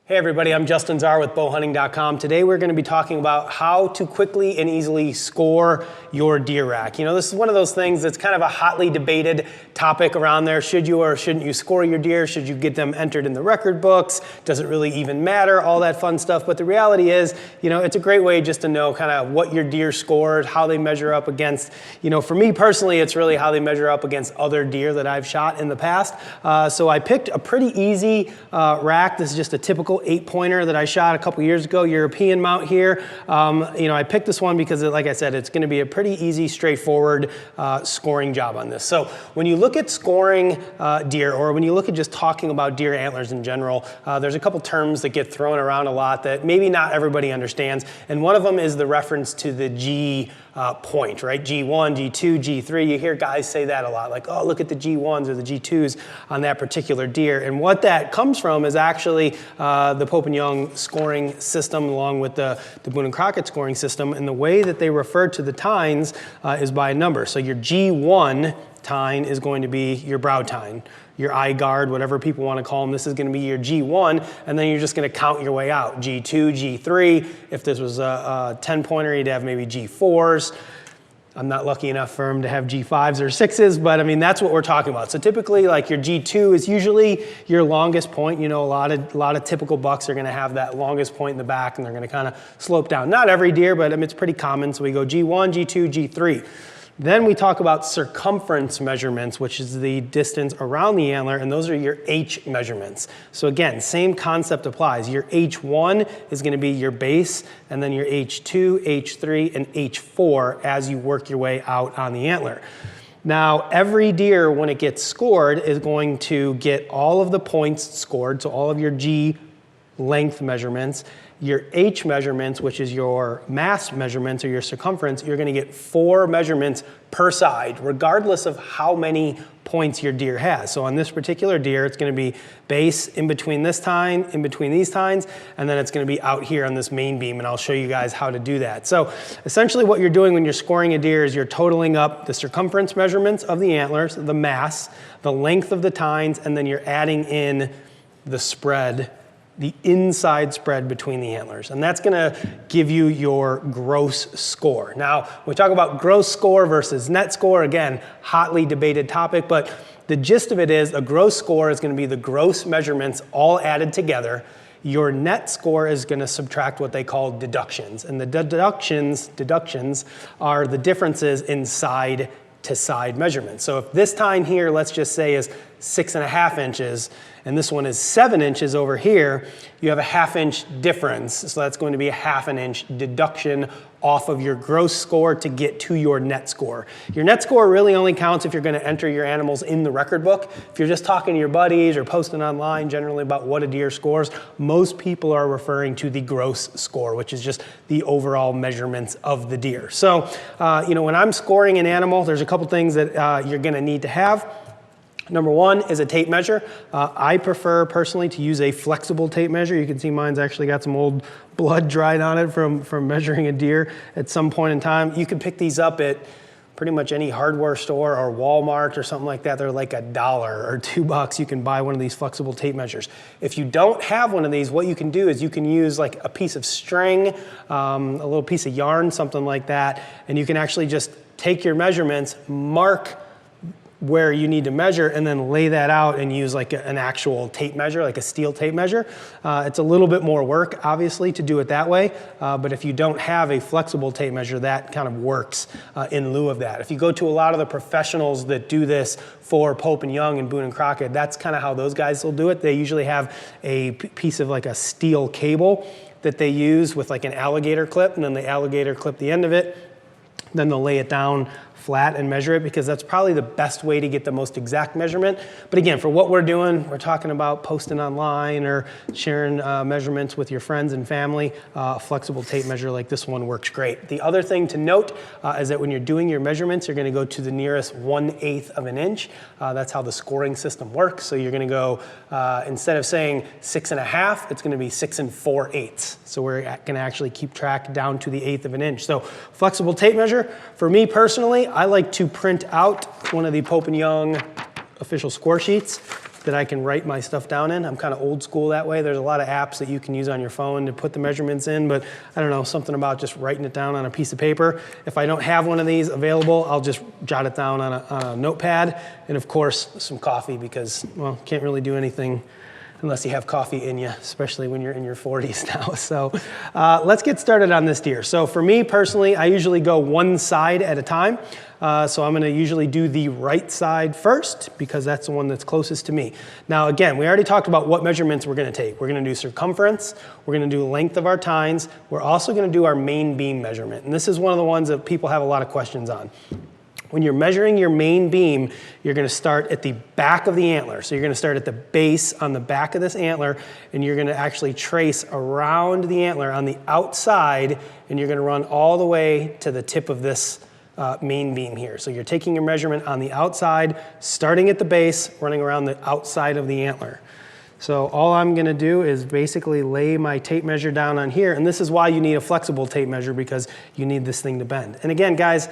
Hey everybody, I'm Justin Czar with bowhunting.com. Today we're going to be talking about how to quickly and easily score your deer rack. You know, this is one of those things that's kind of a hotly debated topic around there. Should you or shouldn't you score your deer? Should you get them entered in the record books? Does it really even matter? All that fun stuff. But the reality is, you know, it's a great way just to know kind of what your deer scored, how they measure up against, you know, for me personally, it's really how they measure up against other deer that I've shot in the past. So I picked a pretty easy rack. This is just a typical 8-pointer that I shot a couple years ago, European mount here. You know, I picked this one because, like I said, it's going to be a pretty easy, straightforward scoring job on this. So when you look at scoring deer, or when you look at just talking about deer antlers in general, there's a couple terms that get thrown around a lot that maybe not everybody understands. And one of them is the reference to the G point, right? G1, G2, G3. You hear guys say that a lot, like, oh, look at the G1s or the G2s on that particular deer. And what that comes from is actually the Pope and Young scoring system along with the Boone and Crockett scoring system. And the way that they refer to the tines is by a number. So your G1 tine is going to be your brow tine, your eye guard, whatever people want to call them. This is going to be your G1, and then you're just going to count your way out. G2, G3. If this was a 10-pointer, you'd have maybe G4s. I'm not lucky enough for them to have G5s or 6s, but I mean, that's what we're talking about. So typically, like your G2 is usually your longest point. You know, a lot of typical bucks are going to have that longest point in the back, and they're going to kind of slope down. Not every deer, but I mean, it's pretty common. So we go G1, G2, G3. Then we talk about circumference measurements, which is the distance around the antler, and those are your H measurements. So again, same concept applies. Your H1 is going to be your base, and then your H2, H3, and H4 as you work your way out on the antler. Now, every deer, when it gets scored, is going to get all of the points scored, so all of your G length measurements. Your H measurements, which is your mass measurements or your circumference, you're going to get 4 measurements per side, regardless of how many points your deer has. So on this particular deer, it's going to be base in between this tine, in between these tines, and then it's going to be out here on this main beam, and I'll show you guys how to do that. So essentially what you're doing when you're scoring a deer is you're totaling up the circumference measurements of the antlers, the mass, the length of the tines, and then you're adding in the spread, the inside spread between the antlers. And that's gonna give you your gross score. Now, when we talk about gross score versus net score, again, hotly debated topic, but the gist of it is a gross score is gonna be the gross measurements all added together. Your net score is gonna subtract what they call deductions. And the deductions are the differences in side to side measurements. So if this tine here, let's just say, is 6.5 inches, and this one is 7 inches over here, you have a 1/2 inch difference. So that's going to be a 1/2 inch deduction off of your gross score to get to your net score. Your net score really only counts if you're going to enter your animals in the record book. If you're just talking to your buddies or posting online generally about what a deer scores, most people are referring to the gross score, which is just the overall measurements of the deer. So, you know, when I'm scoring an animal, there's a couple things that you're going to need to have. Number one is a tape measure. I prefer personally to use a flexible tape measure. You can see mine's actually got some old blood dried on it from measuring a deer at some point in time. You can pick these up at pretty much any hardware store or Walmart or something like that. They're like $1 or $2. You can buy one of these flexible tape measures. If you don't have one of these, what you can do is you can use like a piece of string, a little piece of yarn, something like that, and you can actually just take your measurements, mark where you need to measure, and then lay that out and use like an actual tape measure, like a steel tape measure. It's a little bit more work, obviously, to do it that way, but if you don't have a flexible tape measure, that kind of works in lieu of that. If you go to a lot of the professionals that do this for Pope and Young and Boone and Crockett, that's kind of how those guys will do it. They usually have a piece of like a steel cable that they use with like an alligator clip, and then the alligator clip the end of it, then they'll lay it down flat and measure it, because that's probably the best way to get the most exact measurement. But again, for what we're doing, we're talking about posting online or sharing measurements with your friends and family. A flexible tape measure like this one works great. The other thing to note is that when you're doing your measurements, you're going to go to the nearest 1/8 of an inch. That's how the scoring system works. So you're going to go, instead of saying 6.5, it's going to be 6 4/8. So we're going to actually keep track down to the 1/8 of an inch. So flexible tape measure, for me personally, I like to print out one of the Pope and Young official score sheets. that I can write my stuff down in. I'm kind of old school that way. There's a lot of apps that you can use on your phone to put the measurements in, but I don't know, something about just writing it down on a piece of paper. If I don't have one of these available, I'll just jot it down on a notepad, and of course, some coffee, because, well, can't really do anything unless you have coffee in you, especially when you're in your 40s now. So let's get started on this deer. So for me personally, I usually go one side at a time. So I'm gonna usually do the right side first because that's the one that's closest to me. Now again, we already talked about what measurements we're gonna take. We're gonna do circumference, we're gonna do length of our tines, we're also gonna do our main beam measurement. And this is one of the ones that people have a lot of questions on. When you're measuring your main beam, you're gonna start at the back of the antler. So you're gonna start at the base on the back of this antler, and you're gonna actually trace around the antler on the outside, and you're gonna run all the way to the tip of this main beam here. So you're taking your measurement on the outside, starting at the base, running around the outside of the antler. So all I'm gonna do is basically lay my tape measure down on here, and this is why you need a flexible tape measure, because you need this thing to bend. And again, guys,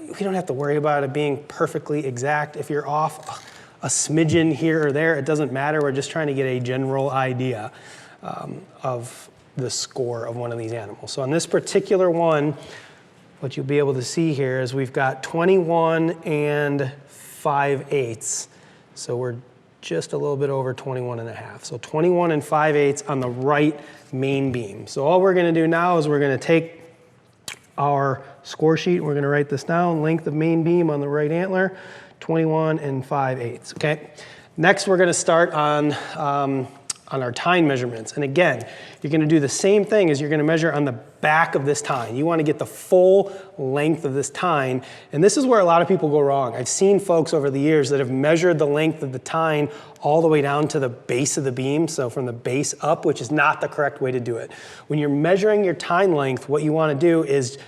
we don't have to worry about it being perfectly exact. If you're off a smidgen here or there, it doesn't matter. We're just trying to get a general idea of the score of one of these animals. So on this particular one, what you'll be able to see here is we've got 21 and 5/8. So we're just a little bit over 21 and a half. So 21 and 5/8 on the right main beam. So all we're gonna do now is we're gonna take our score sheet, we're gonna write this down, length of main beam on the right antler, 21 and 5/8, okay? Next, we're gonna start on our tine measurements. And again, you're gonna do the same thing as you're gonna measure on the back of this tine. You wanna get the full length of this tine, and this is where a lot of people go wrong. I've seen folks over the years that have measured the length of the tine all the way down to the base of the beam, so from the base up, which is not the correct way to do it. When you're measuring your tine length, what you wanna do is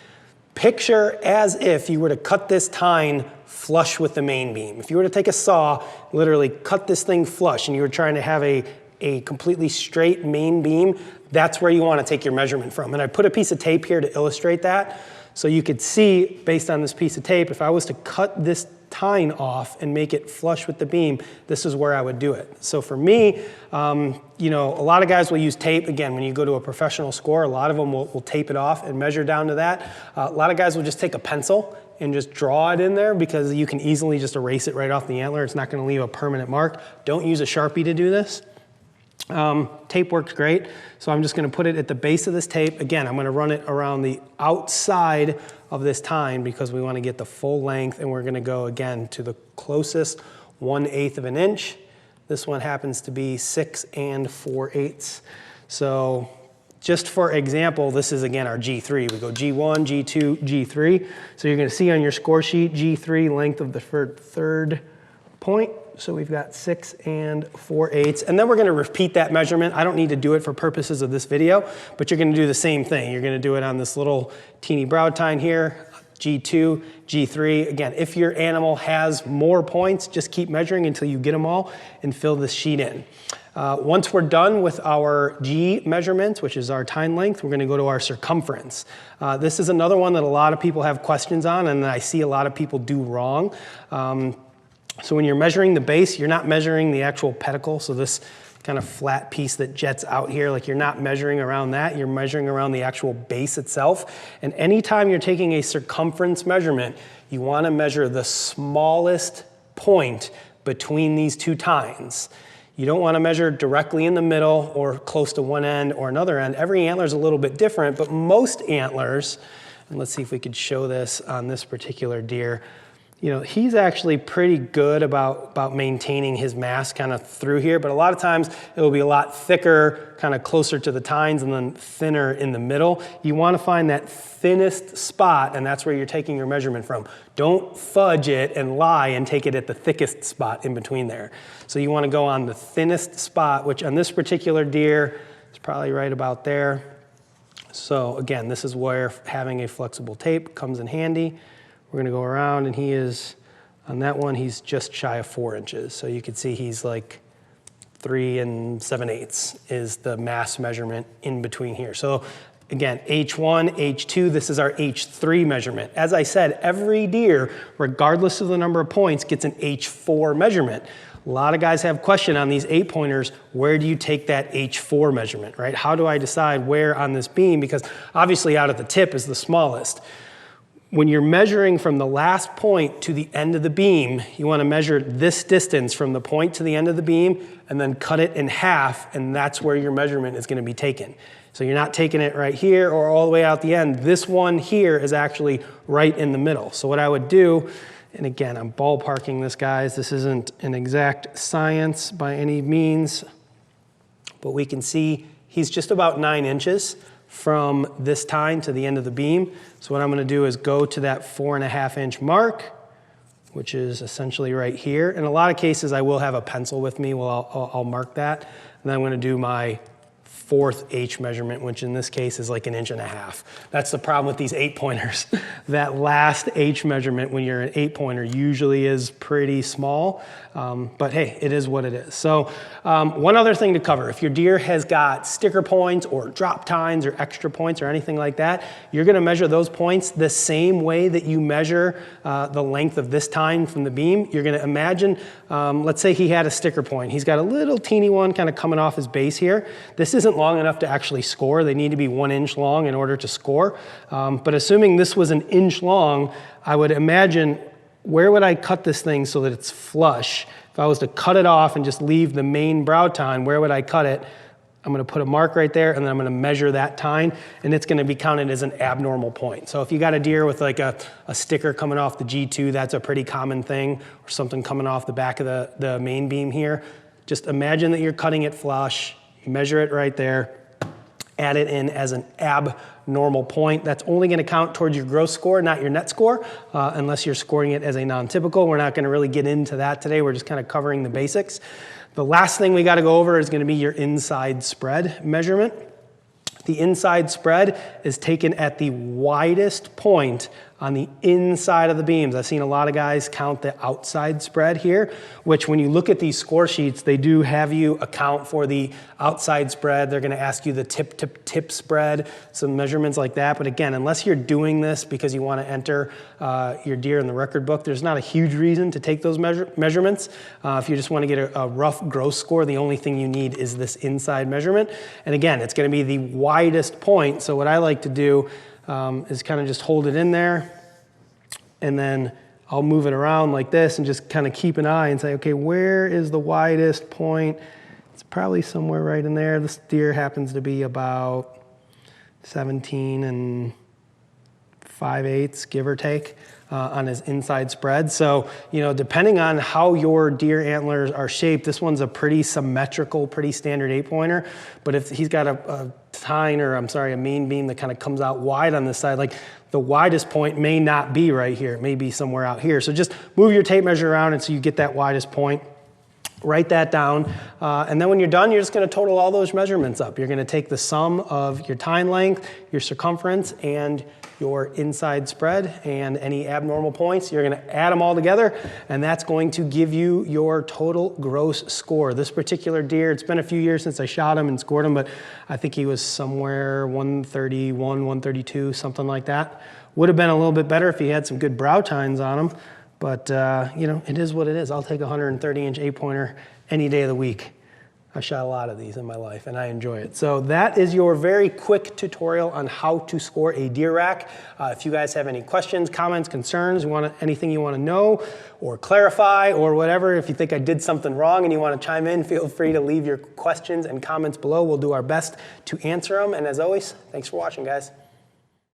picture as if you were to cut this tine flush with the main beam. If you were to take a saw, literally cut this thing flush, and you were trying to have a completely straight main beam, that's where you want to take your measurement from. And I put a piece of tape here to illustrate that. So you could see, based on this piece of tape, if I was to cut this tine off and make it flush with the beam, this is where I would do it. So for me, you know, a lot of guys will use tape. Again, when you go to a professional score, a lot of them will tape it off and measure down to that. A lot of guys will just take a pencil and just draw it in there, because you can easily just erase it right off the antler. It's not going to leave a permanent mark. Don't use a Sharpie to do this. Tape works great, so I'm just going to put it at the base of this tape. Again, I'm going to run it around the outside of this tine because we want to get the full length, and we're going to go again to the closest 1/8 of an inch. This one happens to be 6 and 4/8. So just for example, this is again our G3. We go G1, G2, G3. So you're going to see on your score sheet G3, length of the third point. So we've got 6 and 4/8, and then we're gonna repeat that measurement. I don't need to do it for purposes of this video, but you're gonna do the same thing. You're gonna do it on this little teeny brow tine here, G2, G3. Again, if your animal has more points, just keep measuring until you get them all and fill this sheet in. Once we're done with our G measurements, which is our tine length, we're gonna go to our circumference. This is another one that a lot of people have questions on, and I see a lot of people do wrong. So when you're measuring the base, you're not measuring the actual pedicle, so this kind of flat piece that jets out here, like you're not measuring around that, you're measuring around the actual base itself. And anytime you're taking a circumference measurement, you wanna measure the smallest point between these two tines. You don't wanna measure directly in the middle or close to one end or another end. Every antler is a little bit different, but most antlers, and let's see if we could show this on this particular deer, you know, he's actually pretty good about maintaining his mass kind of through here, but a lot of times it will be a lot thicker, kind of closer to the tines, and then thinner in the middle. You want to find that thinnest spot, and that's where you're taking your measurement from. Don't fudge it and lie and take it at the thickest spot in between there. So you want to go on the thinnest spot, which on this particular deer is probably right about there. So again, this is where having a flexible tape comes in handy. We're gonna go around, and he is, on that one, he's just shy of 4 inches. So you can see he's like 3 7/8 is the mass measurement in between here. So Again, H1, H2, this is our H3 measurement. As I said, every deer, regardless of the number of points, gets an H4 measurement. A lot of guys have question on these 8-pointers, where do you take that H4 measurement, right? How do I decide where on this beam? Because obviously out at the tip is the smallest. When you're measuring from the last point to the end of the beam, you want to measure this distance from the point to the end of the beam and then cut it in half, and that's where your measurement is going to be taken. So you're not taking it right here or all the way out the end. This one here is actually right in the middle. So what I would do, and again, I'm ballparking this, guys. This isn't an exact science by any means, but we can see he's just about 9 inches from this tine to the end of the beam. So what I'm going to do is go to that 4.5 inch mark, which is essentially right here. In a lot of cases, I will have a pencil with me. Well, I'll mark that. And then I'm going to do my 4th H measurement, which in this case is like 1.5 inches. That's the problem with these 8-pointers. That last H measurement when you're an 8-pointer usually is pretty small, but hey, it is what it is. So one other thing to cover, if your deer has got sticker points or drop tines or extra points or anything like that, you're gonna measure those points the same way that you measure the length of this tine from the beam. You're gonna imagine, let's say he had a sticker point. He's got a little teeny one kind of coming off his base here. This isn't long enough to actually score. They need to be 1 inch long in order to score. But assuming this was 1 inch long, I would imagine, where would I cut this thing so that it's flush? If I was to cut it off and just leave the main brow tine, where would I cut it? I'm gonna put a mark right there, and then I'm gonna measure that tine, and it's gonna be counted as an abnormal point. So if you got a deer with like a sticker coming off the G2, that's a pretty common thing, or something coming off the back of the main beam here, just imagine that you're cutting it flush, measure it right there, add it in as an abnormal point. That's only gonna count towards your gross score, not your net score, unless you're scoring it as a non-typical. We're not gonna really get into that today. We're just kind of covering the basics. The last thing we gotta go over is gonna be your inside spread measurement. The inside spread is taken at the widest point on the inside of the beams. I've seen a lot of guys count the outside spread here, which when you look at these score sheets, they do have you account for the outside spread. They're gonna ask you the tip spread, some measurements like that. But again, unless you're doing this because you wanna enter your deer in the record book, there's not a huge reason to take those measurements. If you just wanna get a rough gross score, the only thing you need is this inside measurement. And again, it's gonna be the widest point. So what I like to do is kind of just hold it in there, and then I'll move it around like this and just kind of keep an eye and say, okay, where is the widest point? It's probably somewhere right in there. This deer happens to be about 17 5/8, give or take, on his inside spread. So, you know, depending on how your deer antlers are shaped, this one's a pretty symmetrical, pretty standard 8-pointer. But if he's got a tine, or I'm sorry, a main beam that kind of comes out wide on this side, like the widest point may not be right here. It may be somewhere out here. So just move your tape measure around and so you get that widest point. Write that down, and then when you're done, you're just gonna total all those measurements up. You're gonna take the sum of your tine length, your circumference, and your inside spread, and any abnormal points. You're gonna add them all together, and that's going to give you your total gross score. This particular deer, it's been a few years since I shot him and scored him, but I think he was somewhere 131, 132, something like that. Would have been a little bit better if he had some good brow tines on him. But, you know, it is what it is. I'll take a 130-inch 8-pointer any day of the week. I shot a lot of these in my life, and I enjoy it. So that is your very quick tutorial on how to score a deer rack. If you guys have any questions, comments, concerns, anything you want to know or clarify or whatever, if you think I did something wrong and you want to chime in, feel free to leave your questions and comments below. We'll do our best to answer them. And as always, thanks for watching, guys.